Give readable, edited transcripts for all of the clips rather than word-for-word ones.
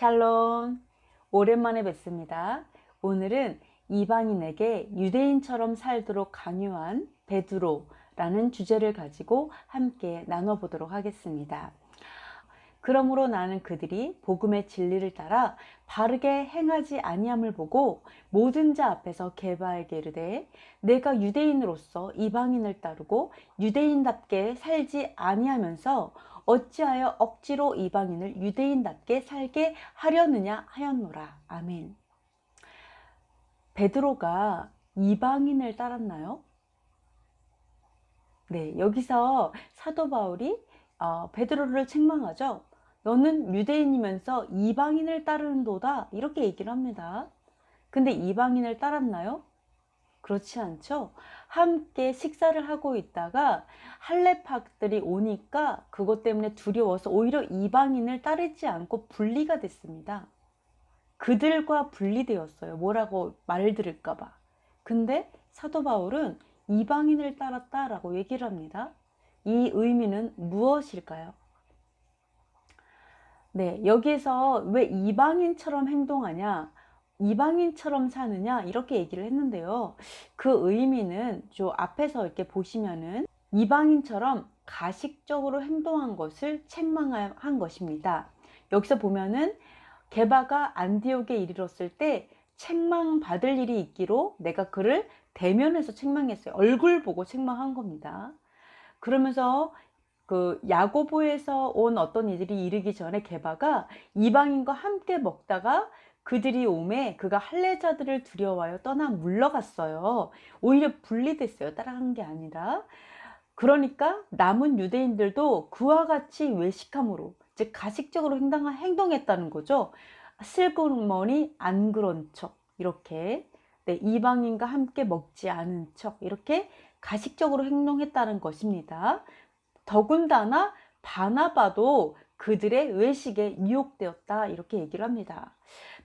샬롬, 오랜만에 뵙습니다. 오늘은 이방인에게 유대인처럼 살도록 강요한 베드로라는 주제를 가지고 함께 나눠보도록 하겠습니다. 그러므로 나는 그들이 복음의 진리를 따라 바르게 행하지 아니함을 보고 모든 자 앞에서 게바에게 이르되 내가 유대인으로서 이방인을 따르고 유대인답게 살지 아니하면서 어찌하여 억지로 이방인을 유대인답게 살게 하려느냐 하였노라. 아멘. 베드로가 이방인을 따랐나요? 네, 여기서 사도 바울이 베드로를 책망하죠. 너는 유대인이면서 이방인을 따르는도다, 이렇게 얘기를 합니다. 근데 이방인을 따랐나요? 그렇지 않죠. 함께 식사를 하고 있다가 할례파들이 오니까 그것 때문에 두려워서 오히려 이방인을 따르지 않고 분리가 됐습니다. 그들과 분리되었어요. 뭐라고 말 들을까 봐. 근데 사도 바울은 이방인을 따랐다라고 얘기를 합니다. 이 의미는 무엇일까요? 네, 여기에서 왜 이방인처럼 행동하냐, 이방인처럼 사느냐, 이렇게 얘기를 했는데요. 그 의미는 저 앞에서 이렇게 보시면은 이방인처럼 가식적으로 행동한 것을 책망한 것입니다. 여기서 보면은 게바가 안디옥에 이르렀을 때 책망받을 일이 있기로 내가 그를 대면해서 책망했어요. 얼굴 보고 책망한 겁니다. 그러면서 그 야고보에서 온 어떤 이들이 이르기 전에 게바가 이방인과 함께 먹다가 그들이 오매 그가 할례자들을 두려워하여 떠나 물러갔어요. 오히려 분리됐어요. 따라간 게 아니라. 그러니까 남은 유대인들도 그와 같이 외식함으로, 즉 가식적으로 행동했다는 거죠. 슬그머니 안 그런 척, 이렇게 네, 이방인과 함께 먹지 않은 척, 이렇게 가식적으로 행동했다는 것입니다. 더군다나 바나바도 그들의 외식에 유혹되었다, 이렇게 얘기를 합니다.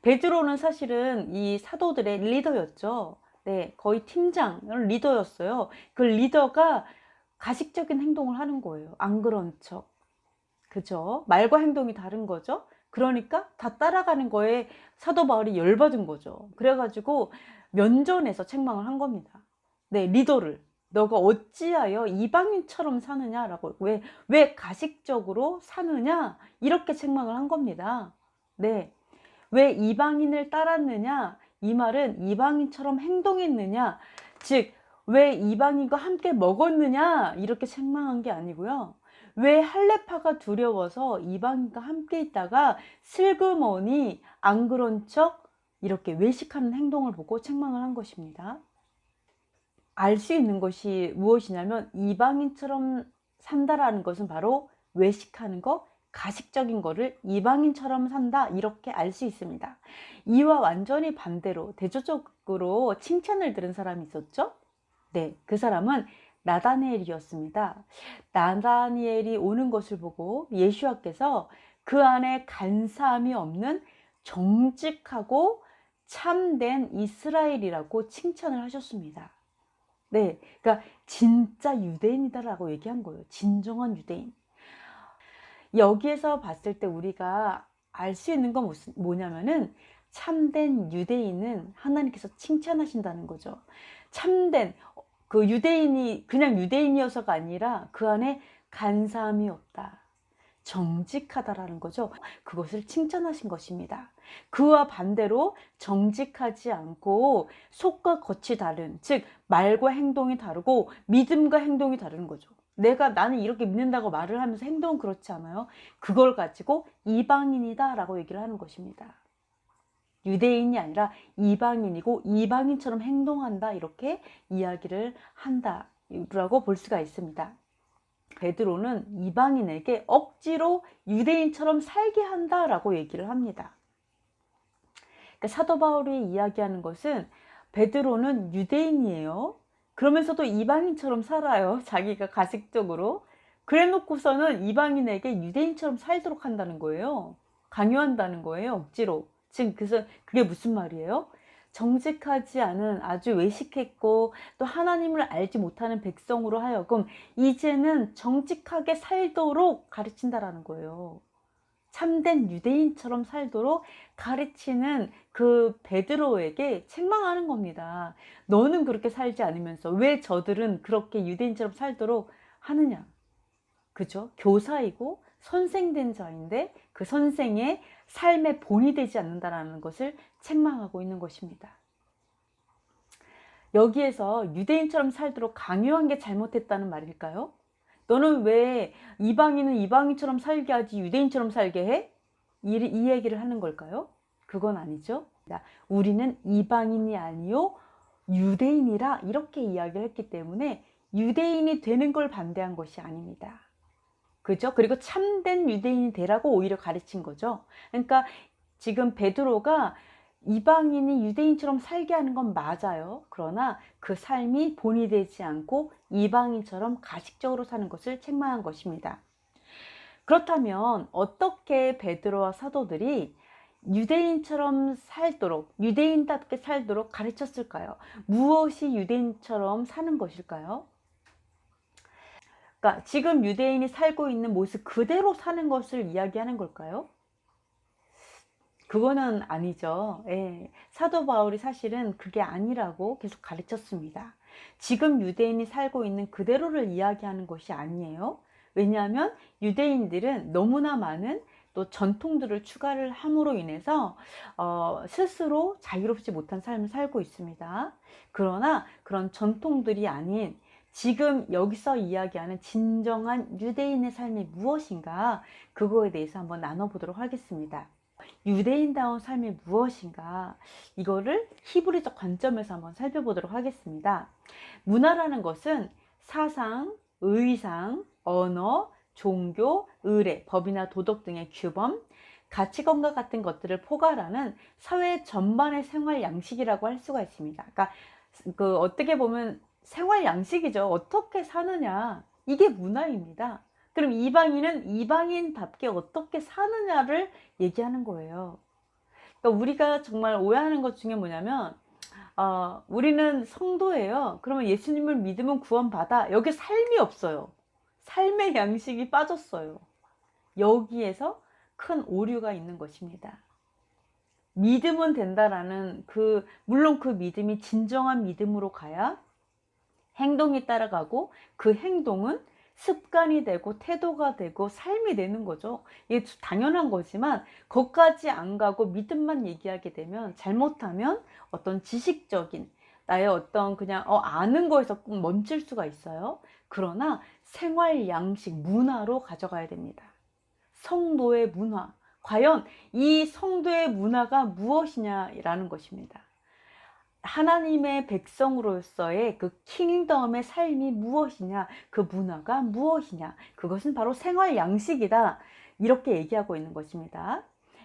베드로는 사실은 이 사도들의 리더였죠. 네, 거의 팀장, 리더였어요. 그 리더가 가식적인 행동을 하는 거예요. 안 그런 척. 그죠? 말과 행동이 다른 거죠. 그러니까 다 따라가는 거에 사도 바울이 열받은 거죠. 그래가지고 면전에서 책망을 한 겁니다. 네, 리더를. 너가 어찌하여 이방인처럼 사느냐라고, 왜 가식적으로 사느냐, 이렇게 책망을 한 겁니다. 네, 왜 이방인을 따랐느냐, 이 말은 이방인처럼 행동했느냐, 즉 왜 이방인과 함께 먹었느냐, 이렇게 책망한 게 아니고요. 왜 할례파가 두려워서 이방인과 함께 있다가 슬그머니 안 그런 척 이렇게 외식하는 행동을 보고 책망을 한 것입니다. 알 수 있는 것이 무엇이냐면 이방인처럼 산다라는 것은 바로 외식하는 것, 가식적인 거를 이방인처럼 산다, 이렇게 알 수 있습니다. 이와 완전히 반대로 대조적으로 칭찬을 들은 사람이 있었죠. 네, 그 사람은 나다니엘이었습니다. 나다니엘이 오는 것을 보고 예수와께서 그 안에 간사함이 없는 정직하고 참된 이스라엘이라고 칭찬을 하셨습니다. 네, 그러니까 진짜 유대인이다라고 얘기한 거예요. 진정한 유대인. 여기에서 봤을 때 우리가 알 수 있는 건 뭐냐면은 참된 유대인은 하나님께서 칭찬하신다는 거죠. 참된 그 유대인이 그냥 유대인이어서가 아니라 그 안에 간사함이 없다, 정직하다라는 거죠. 그것을 칭찬하신 것입니다. 그와 반대로 정직하지 않고 속과 겉이 다른, 즉 말과 행동이 다르고 믿음과 행동이 다른 거죠. 나는 이렇게 믿는다고 말을 하면서 행동은 그렇지 않아요. 그걸 가지고 이방인이다 라고 얘기를 하는 것입니다. 유대인이 아니라 이방인이고 이방인처럼 행동한다, 이렇게 이야기를 한다라고 볼 수가 있습니다. 베드로는 이방인에게 억지로 유대인처럼 살게 한다라고 얘기를 합니다. 그러니까 사도 바울이 이야기하는 것은 베드로는 유대인이에요. 그러면서도 이방인처럼 살아요. 자기가 가식적으로. 그래 놓고서는 이방인에게 유대인처럼 살도록 한다는 거예요. 강요한다는 거예요. 억지로. 지금 그래서 그게 무슨 말이에요? 정직하지 않은 아주 외식했고 또 하나님을 알지 못하는 백성으로 하여금 이제는 정직하게 살도록 가르친다라는 거예요. 참된 유대인처럼 살도록 가르치는 그 베드로에게 책망하는 겁니다. 너는 그렇게 살지 않으면서 왜 저들은 그렇게 유대인처럼 살도록 하느냐. 그죠? 교사이고 선생된 자인데 그 선생의 삶의 본이 되지 않는다라는 것을 책망하고 있는 것입니다. 여기에서 유대인처럼 살도록 강요한 게 잘못했다는 말일까요? 너는 왜 이방인은 이방인처럼 살게 하지 유대인처럼 살게 해? 이 얘기를 하는 걸까요? 그건 아니죠. 우리는 이방인이 아니요 유대인이라 이렇게 이야기를 했기 때문에 유대인이 되는 걸 반대한 것이 아닙니다. 그죠? 그리고 참된 유대인이 되라고 오히려 가르친 거죠. 그러니까 지금 베드로가 이방인이 유대인처럼 살게 하는 건 맞아요. 그러나 그 삶이 본이 되지 않고 이방인처럼 가식적으로 사는 것을 책망한 것입니다. 그렇다면 어떻게 베드로와 사도들이 유대인처럼 살도록, 유대인답게 살도록 가르쳤을까요? 무엇이 유대인처럼 사는 것일까요? 그러니까 지금 유대인이 살고 있는 모습 그대로 사는 것을 이야기하는 걸까요? 그거는 아니죠. 예. 사도 바울이 사실은 그게 아니라고 계속 가르쳤습니다. 지금 유대인이 살고 있는 그대로를 이야기하는 것이 아니에요. 왜냐하면 유대인들은 너무나 많은 또 전통들을 추가를 함으로 인해서 스스로 자유롭지 못한 삶을 살고 있습니다. 그러나 그런 전통들이 아닌 지금 여기서 이야기하는 진정한 유대인의 삶이 무엇인가, 그거에 대해서 한번 나눠보도록 하겠습니다. 유대인다운 삶이 무엇인가, 이거를 히브리적 관점에서 한번 살펴보도록 하겠습니다. 문화라는 것은 사상, 의상, 언어, 종교, 의례, 법이나 도덕 등의 규범, 가치관과 같은 것들을 포괄하는 사회 전반의 생활 양식이라고 할 수가 있습니다. 그러니까 어떻게 보면 생활 양식이죠. 어떻게 사느냐, 이게 문화입니다. 그럼 이방인은 이방인답게 어떻게 사느냐를 얘기하는 거예요. 그러니까 우리가 정말 오해하는 것 중에 뭐냐면 우리는 성도예요. 그러면 예수님을 믿으면 구원받아. 여기 삶이 없어요. 삶의 양식이 빠졌어요. 여기에서 큰 오류가 있는 것입니다. 믿으면 된다라는 물론 그 믿음이 진정한 믿음으로 가야 행동이 따라가고 그 행동은 습관이 되고 태도가 되고 삶이 되는 거죠. 이게 당연한 거지만 거기까지 안 가고 믿음만 얘기하게 되면, 잘못하면 어떤 지식적인 나의 어떤 그냥 아는 거에서 꼭 멈출 수가 있어요. 그러나 생활 양식, 문화로 가져가야 됩니다. 성도의 문화, 과연 이 성도의 문화가 무엇이냐라는 것입니다. 하나님의 백성으로서의 그 킹덤의 삶이 무엇이냐, 그 문화가 무엇이냐, 그것은 바로 생활 양식이다, 이렇게 얘기하고 있는 것입니다.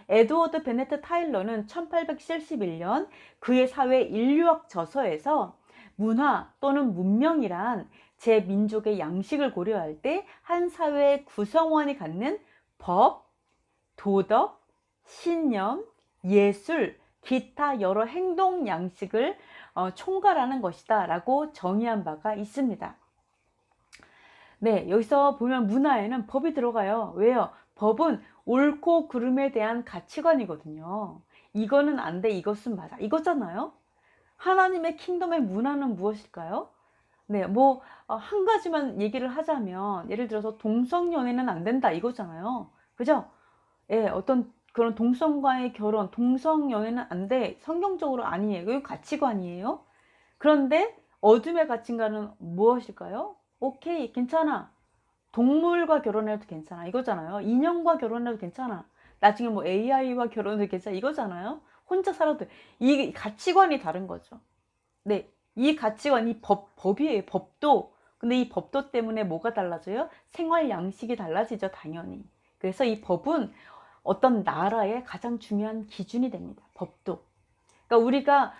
에드워드 베네트 타일러는 1871년 그의 사회 인류학 저서에서 문화 또는 문명이란 제 민족의 양식을 고려할 때 한 사회의 구성원이 갖는 법, 도덕, 신념, 예술, 기타 여러 행동 양식을 총괄하는 것이다 라고 정의한 바가 있습니다. 네, 여기서 보면 문화에는 법이 들어가요. 왜요? 법은 옳고 그름에 대한 가치관이거든요. 이거는 안 돼, 이것은 맞아, 이거잖아요. 하나님의 킹덤의 문화는 무엇일까요? 네, 한 가지만 얘기를 하자면, 예를 들어서 동성연애는 안 된다, 이거잖아요. 그죠? 예, 어떤 그런 동성과의 결혼, 동성연애는 안 돼, 성경적으로 아니에요. 이거 가치관이에요. 그런데 어둠의 가치관은 무엇일까요? 오케이, 괜찮아. 동물과 결혼해도 괜찮아, 이거잖아요. 인형과 결혼해도 괜찮아. 나중에 AI와 결혼해도 괜찮아, 이거잖아요. 혼자 살아도. 이 가치관이 다른 거죠. 네, 이 가치관이 법이에요. 법도. 근데 이 법도 때문에 뭐가 달라져요? 생활 양식이 달라지죠, 당연히. 그래서 이 법은 어떤 나라의 가장 중요한 기준이 됩니다. 법도. 그러니까 우리가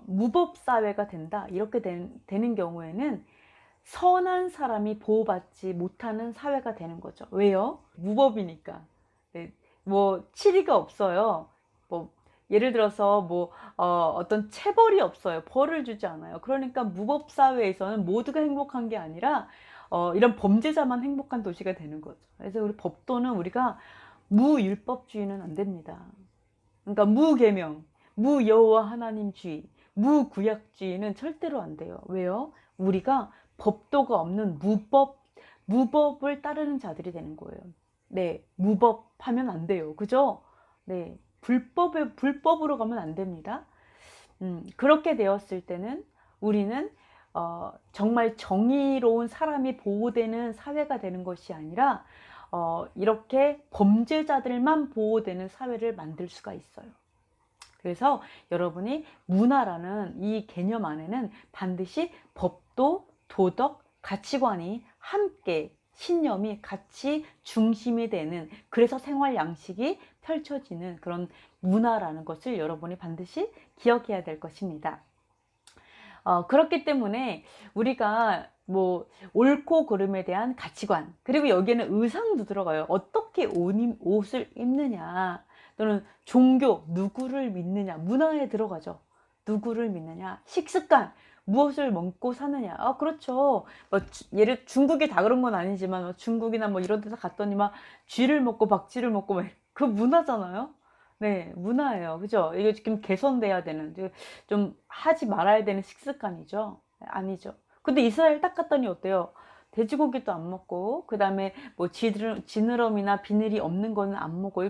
무법 사회가 된다, 이렇게 되는 경우에는 선한 사람이 보호받지 못하는 사회가 되는 거죠. 왜요? 무법이니까. 네, 치리가 없어요. 예를 들어서 어떤 체벌이 없어요. 벌을 주지 않아요. 그러니까 무법 사회에서는 모두가 행복한 게 아니라 이런 범죄자만 행복한 도시가 되는 거죠. 그래서 우리 법도는 우리가 무율법주의는 안 됩니다. 그러니까 무계명, 무여호와 하나님주의, 무구약주의는 절대로 안 돼요. 왜요? 우리가 법도가 없는 무법을 따르는 자들이 되는 거예요. 네, 무법하면 안 돼요. 그죠? 네, 불법으로 가면 안 됩니다. 그렇게 되었을 때는 우리는 정말 정의로운 사람이 보호되는 사회가 되는 것이 아니라 이렇게 범죄자들만 보호되는 사회를 만들 수가 있어요. 그래서 여러분이 문화라는 이 개념 안에는 반드시 법도, 도덕, 가치관이 함께 신념이 같이 중심이 되는, 그래서 생활 양식이 펼쳐지는 그런 문화라는 것을 여러분이 반드시 기억해야 될 것입니다. 그렇기 때문에 우리가 뭐 옳고 그름에 대한 가치관, 그리고 여기에는 의상도 들어가요. 어떻게 옷을 입느냐, 또는 종교, 누구를 믿느냐, 문화에 들어가죠. 누구를 믿느냐, 식습관, 무엇을 먹고 사느냐. 그렇죠. 뭐 예를 중국이 다 그런 건 아니지만 뭐 중국이나 뭐 이런 데서 갔더니 막 쥐를 먹고 박쥐를 먹고 막 그 문화잖아요. 네, 문화예요. 그죠? 이게 지금 개선돼야 되는, 좀 하지 말아야 되는 식습관이죠. 아니죠. 근데 이스라엘 딱 갔더니 어때요? 돼지고기도 안 먹고, 그 다음에 뭐 지느러미나 비늘이 없는 거는 안 먹고,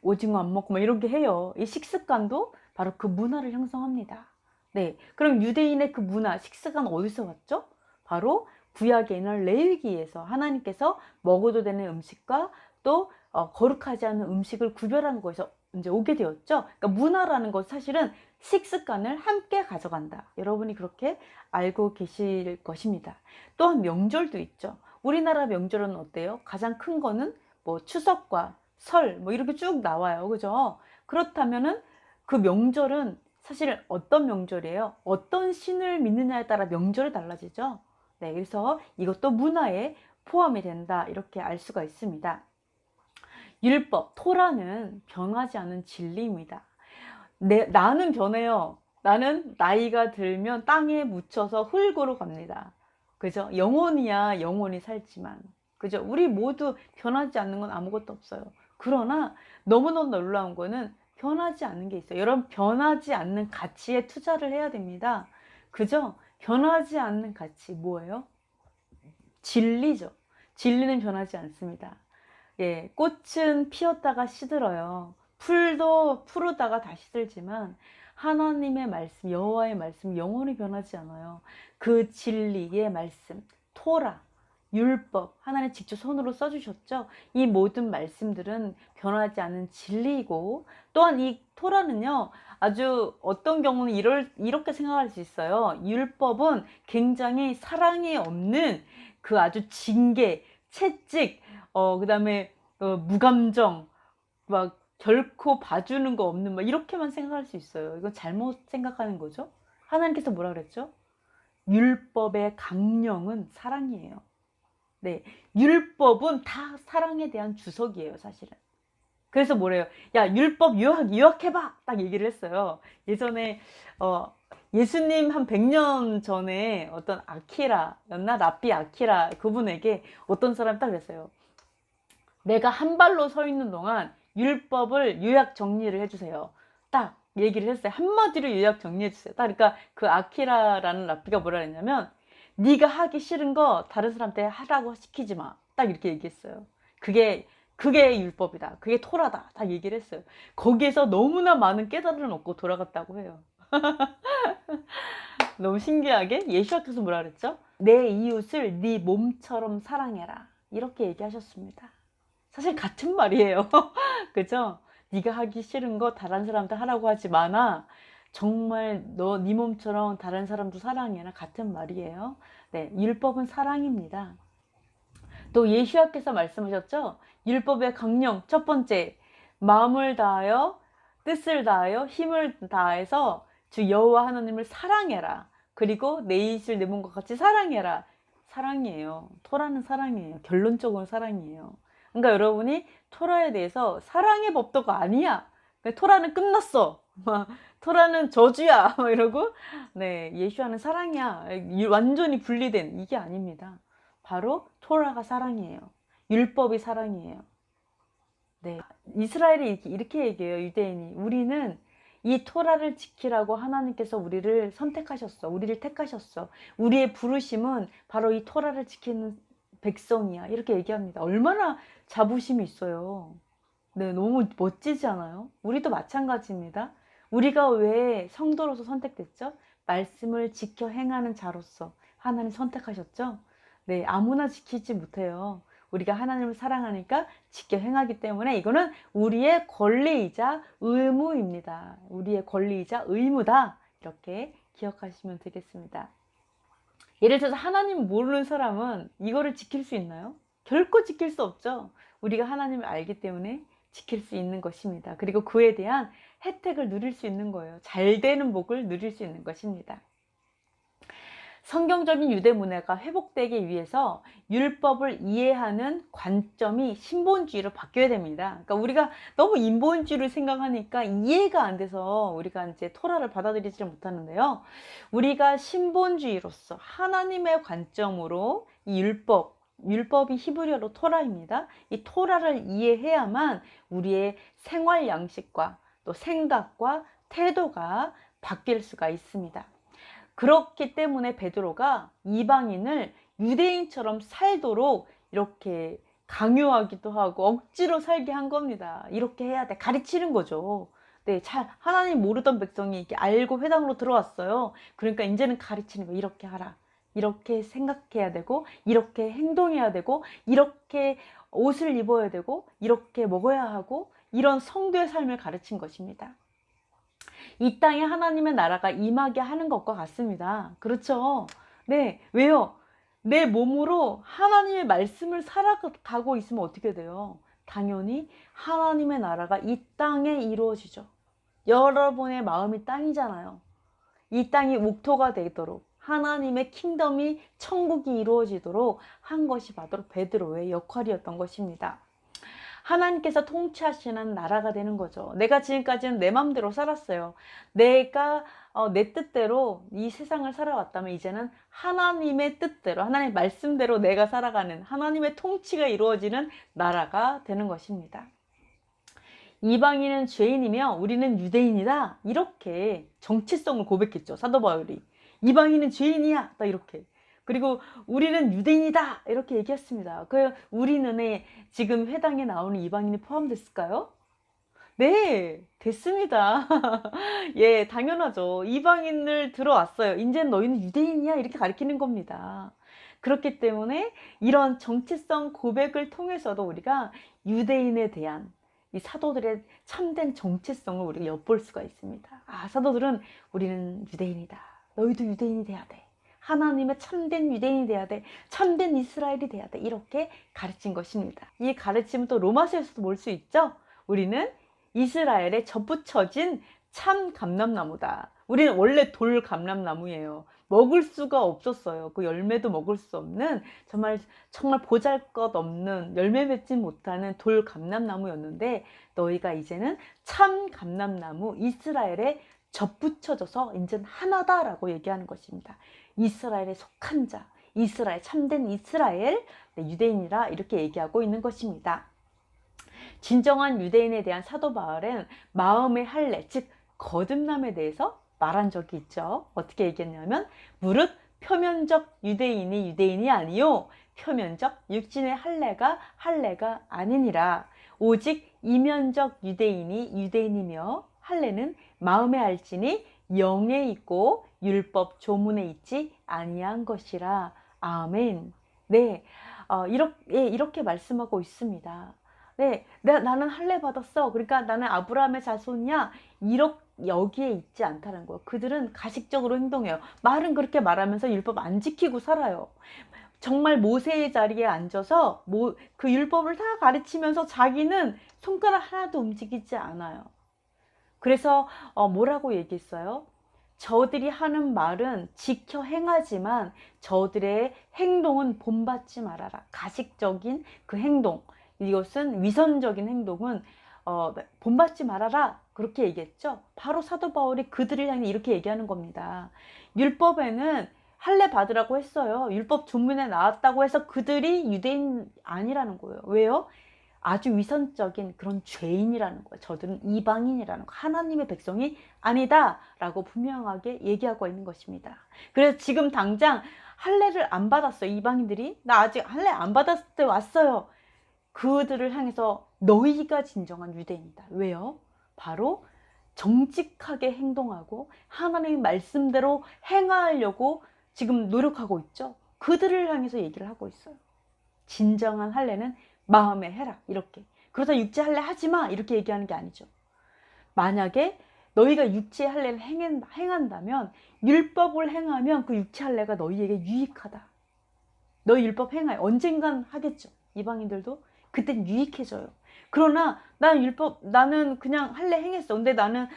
오징어 안 먹고, 막 이렇게 해요. 이 식습관도 바로 그 문화를 형성합니다. 네. 그럼 유대인의 그 문화, 식습관 어디서 왔죠? 바로 구약에 있는 레위기에서 하나님께서 먹어도 되는 음식과 또 거룩하지 않은 음식을 구별하는 거에서 이제 오게 되었죠. 그러니까 문화라는 것, 사실은 식습관을 함께 가져간다. 여러분이 그렇게 알고 계실 것입니다. 또한 명절도 있죠. 우리나라 명절은 어때요? 가장 큰 거는 뭐 추석과 설 뭐 이렇게 쭉 나와요. 그죠? 그렇다면은 그 명절은 사실 어떤 명절이에요? 어떤 신을 믿느냐에 따라 명절이 달라지죠. 네, 그래서 이것도 문화에 포함이 된다. 이렇게 알 수가 있습니다. 율법, 토라는 변하지 않은 진리입니다. 나는 변해요. 나는 나이가 들면 땅에 묻혀서 흙으로 갑니다. 그죠? 영원이야 영원히 살지만. 그죠? 우리 모두 변하지 않는 건 아무것도 없어요. 그러나 너무너무 놀라운 거는 변하지 않는 게 있어요. 여러분, 변하지 않는 가치에 투자를 해야 됩니다. 그죠? 변하지 않는 가치 뭐예요? 진리죠. 진리는 변하지 않습니다. 예, 꽃은 피었다가 시들어요. 풀도 푸르다가 다시 시들지만 하나님의 말씀, 여호와의 말씀 영원히 변하지 않아요. 그 진리의 말씀, 토라, 율법, 하나님 직접 손으로 써주셨죠. 이 모든 말씀들은 변하지 않은 진리이고, 또한 이 토라는요, 아주 어떤 경우는 이렇게 생각할 수 있어요. 율법은 굉장히 사랑이 없는 그 아주 징계, 채찍, 그 다음에 무감정, 막 결코 봐주는 거 없는, 막 이렇게만 생각할 수 있어요. 이건 잘못 생각하는 거죠. 하나님께서 뭐라 그랬죠? 율법의 강령은 사랑이에요. 네, 율법은 다 사랑에 대한 주석이에요, 사실은. 그래서 뭐래요? 야, 율법 유학해봐! 딱 얘기를 했어요. 예전에 예수님 한 100년 전에 어떤 아키라였나? 랍비 아키라, 그분에게 어떤 사람이 딱 그랬어요. 내가 한 발로 서 있는 동안 율법을 요약 정리를 해주세요. 딱 얘기를 했어요. 한마디로 요약 정리해주세요. 딱 그러니까 그 아키라라는 랍비가 뭐라 했냐면, 네가 하기 싫은 거 다른 사람한테 하라고 시키지 마. 딱 이렇게 얘기했어요. 그게 율법이다. 그게 토라다. 딱 얘기를 했어요. 거기에서 너무나 많은 깨달음을 얻고 돌아갔다고 해요. 너무 신기하게 예수님께서 뭐라 그랬죠? 내 이웃을 네 몸처럼 사랑해라. 이렇게 얘기하셨습니다. 사실 같은 말이에요. 그죠? 네가 하기 싫은 거 다른 사람한테 하라고 하지 마나, 정말 네 몸처럼 다른 사람도 사랑해라. 같은 말이에요. 네, 율법은 사랑입니다. 또 예수님께서 말씀하셨죠? 율법의 강령 첫 번째, 마음을 다하여 뜻을 다하여 힘을 다해서 주 여호와 하나님을 사랑해라. 그리고 내 이웃을 내 몸과 같이 사랑해라. 사랑이에요. 토라는 사랑이에요. 결론적으로 사랑이에요. 그러니까 여러분이 토라에 대해서 사랑의 법도가 아니야, 토라는 끝났어, 토라는 저주야, 이러고, 네, 예수와는 사랑이야, 완전히 분리된, 이게 아닙니다. 바로 토라가 사랑이에요. 율법이 사랑이에요. 네. 이스라엘이 이렇게 얘기해요. 유대인이. 우리는 이 토라를 지키라고 하나님께서 우리를 선택하셨어. 우리를 택하셨어. 우리의 부르심은 바로 이 토라를 지키는 백성이야. 이렇게 얘기합니다. 얼마나 자부심이 있어요. 네, 너무 멋지지 않아요? 우리도 마찬가지입니다. 우리가 왜 성도로서 선택됐죠? 말씀을 지켜 행하는 자로서 하나님 선택하셨죠? 네, 아무나 지키지 못해요. 우리가 하나님을 사랑하니까 지켜 행하기 때문에 이거는 우리의 권리이자 의무입니다. 우리의 권리이자 의무다. 이렇게 기억하시면 되겠습니다. 예를 들어서 하나님 모르는 사람은 이거를 지킬 수 있나요? 결코 지킬 수 없죠. 우리가 하나님을 알기 때문에 지킬 수 있는 것입니다. 그리고 그에 대한 혜택을 누릴 수 있는 거예요. 잘 되는 복을 누릴 수 있는 것입니다. 성경적인 유대 문화가 회복되기 위해서 율법을 이해하는 관점이 신본주의로 바뀌어야 됩니다. 그러니까 우리가 너무 인본주의를 생각하니까 이해가 안 돼서 우리가 이제 토라를 받아들이지 못하는데요. 우리가 신본주의로서 하나님의 관점으로 이 율법이 히브리어로 토라입니다. 이 토라를 이해해야만 우리의 생활 양식과 또 생각과 태도가 바뀔 수가 있습니다. 그렇기 때문에 베드로가 이방인을 유대인처럼 살도록 이렇게 강요하기도 하고 억지로 살게 한 겁니다. 이렇게 해야 돼. 가르치는 거죠. 네, 하나님 모르던 백성이 이렇게 알고 회당으로 들어왔어요. 그러니까 이제는 가르치는 거. 이렇게 하라. 이렇게 생각해야 되고, 이렇게 행동해야 되고, 이렇게 옷을 입어야 되고, 이렇게 먹어야 하고, 이런 성도의 삶을 가르친 것입니다. 이 땅에 하나님의 나라가 임하게 하는 것과 같습니다. 그렇죠? 네, 왜요? 내 몸으로 하나님의 말씀을 살아가고 있으면 어떻게 돼요? 당연히 하나님의 나라가 이 땅에 이루어지죠. 여러분의 마음이 땅이잖아요. 이 땅이 옥토가 되도록 하나님의 킹덤이 천국이 이루어지도록 한 것이 바로 베드로의 역할이었던 것입니다. 하나님께서 통치하시는 나라가 되는 거죠. 내가 지금까지는 내 맘대로 살았어요. 내가 내 뜻대로 이 세상을 살아왔다면 이제는 하나님의 뜻대로, 하나님의 말씀대로 내가 살아가는 하나님의 통치가 이루어지는 나라가 되는 것입니다. 이방인은 죄인이며 우리는 유대인이다. 이렇게 정체성을 고백했죠. 사도 바울이. 이방인은 죄인이야. 딱 이렇게. 그리고 우리는 유대인이다. 이렇게 얘기했습니다. 그 우리는 지금 회당에 나오는 이방인이 포함됐을까요? 네, 됐습니다. 예, 당연하죠. 이방인을 들어왔어요. 이제 너희는 유대인이야. 이렇게 가르치는 겁니다. 그렇기 때문에 이런 정체성 고백을 통해서도 우리가 유대인에 대한 이 사도들의 참된 정체성을 우리가 엿볼 수가 있습니다. 아, 사도들은 우리는 유대인이다. 너희도 유대인이 돼야 돼. 하나님의 참된 유대인이 돼야 돼. 참된 이스라엘이 돼야 돼. 이렇게 가르친 것입니다. 이 가르침은 또 로마서에서도 볼 수 있죠. 우리는 이스라엘에 접붙여진 참 감람나무다. 우리는 원래 돌 감람나무예요. 먹을 수가 없었어요. 그 열매도 먹을 수 없는 정말 보잘것없는 열매 맺지 못하는 돌 감람나무였는데 너희가 이제는 참 감람나무 이스라엘에 접붙여져서 이제는 하나다라고 얘기하는 것입니다. 이스라엘에 속한 자, 이스라엘 참된 이스라엘 유대인이라 이렇게 얘기하고 있는 것입니다. 진정한 유대인에 대한 사도 바울은 마음의 할례, 즉 거듭남에 대해서 말한 적이 있죠. 어떻게 얘기했냐면 무릇 표면적 유대인이 아니요 표면적 육신의 할례가 아니니라. 오직 이면적 유대인이 유대인이며 할례는 마음에 알지니 영에 있고 율법 조문에 있지 아니한 것이라. 아멘. 네, 이렇게 말씀하고 있습니다. 네, 나는 할례 받았어. 그러니까 나는 아브라함의 자손이야. 여기에 있지 않다는 거예요. 그들은 가식적으로 행동해요. 말은 그렇게 말하면서 율법 안 지키고 살아요. 정말 모세의 자리에 앉아서 그 율법을 다 가르치면서 자기는 손가락 하나도 움직이지 않아요. 그래서 뭐라고 얘기했어요? 저들이 하는 말은 지켜 행하지만 저들의 행동은 본받지 말아라. 가식적인 그 행동, 이것은 위선적인 행동은 본받지 말아라. 그렇게 얘기했죠. 바로 사도 바울이 그들을 향해 이렇게 얘기하는 겁니다. 율법에는 할례 받으라고 했어요. 율법 조문에 나왔다고 해서 그들이 유대인 아니라는 거예요. 왜요? 아주 위선적인 그런 죄인이라는 거예요. 저들은 이방인이라는 거, 하나님의 백성이 아니다 라고 분명하게 얘기하고 있는 것입니다. 그래서 지금 당장 할례를 안 받았어요. 이방인들이 나 아직 할례 안 받았을 때 왔어요. 그들을 향해서 너희가 진정한 유대인이다. 왜요? 바로 정직하게 행동하고 하나님의 말씀대로 행하려고 지금 노력하고 있죠. 그들을 향해서 얘기를 하고 있어요. 진정한 할례는 마음에 해라, 이렇게. 그러다 육체 할례 하지마, 이렇게 얘기하는 게 아니죠. 만약에 너희가 육체 할례를 행한다면, 율법을 행하면 그 육체 할례가 너희에게 유익하다. 너희 율법 행하여 언젠간 하겠죠. 이방인들도 그땐 유익해져요. 그러나 나는 그냥 할례 행했어. 근데 나는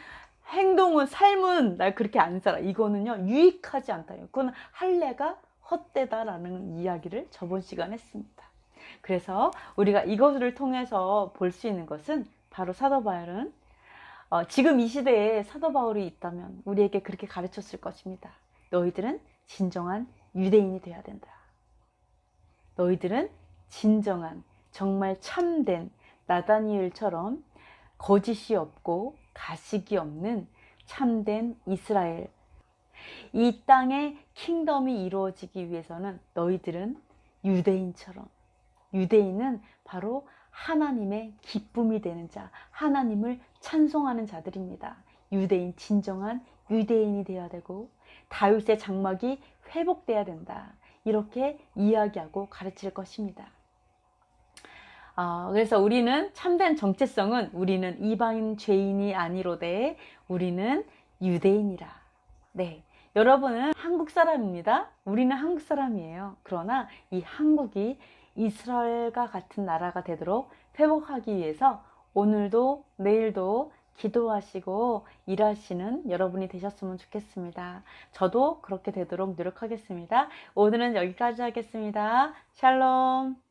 행동은, 삶은 날 그렇게 안 살아. 이거는요, 유익하지 않다. 그건 할례가 헛되다라는 이야기를 저번 시간에 했습니다. 그래서 우리가 이것을 통해서 볼 수 있는 것은 바로 사도 바울은 지금 이 시대에 사도 바울이 있다면 우리에게 그렇게 가르쳤을 것입니다. 너희들은 진정한 유대인이 되어야 된다. 너희들은 진정한, 정말 참된 나다니엘처럼 거짓이 없고 가식이 없는 참된 이스라엘, 이 땅의 킹덤이 이루어지기 위해서는 너희들은 유대인처럼, 유대인은 바로 하나님의 기쁨이 되는 자, 하나님을 찬송하는 자들입니다. 유대인, 진정한 유대인이 되어야 되고 다윗의 장막이 회복돼야 된다. 이렇게 이야기하고 가르칠 것입니다. 그래서 우리는 참된 정체성은 우리는 이방인 죄인이 아니로되 우리는 유대인이라. 네, 여러분은 한국 사람입니다. 우리는 한국 사람이에요. 그러나 이 한국이 이스라엘과 같은 나라가 되도록 회복하기 위해서 오늘도 내일도 기도하시고 일하시는 여러분이 되셨으면 좋겠습니다. 저도 그렇게 되도록 노력하겠습니다. 오늘은 여기까지 하겠습니다. 샬롬.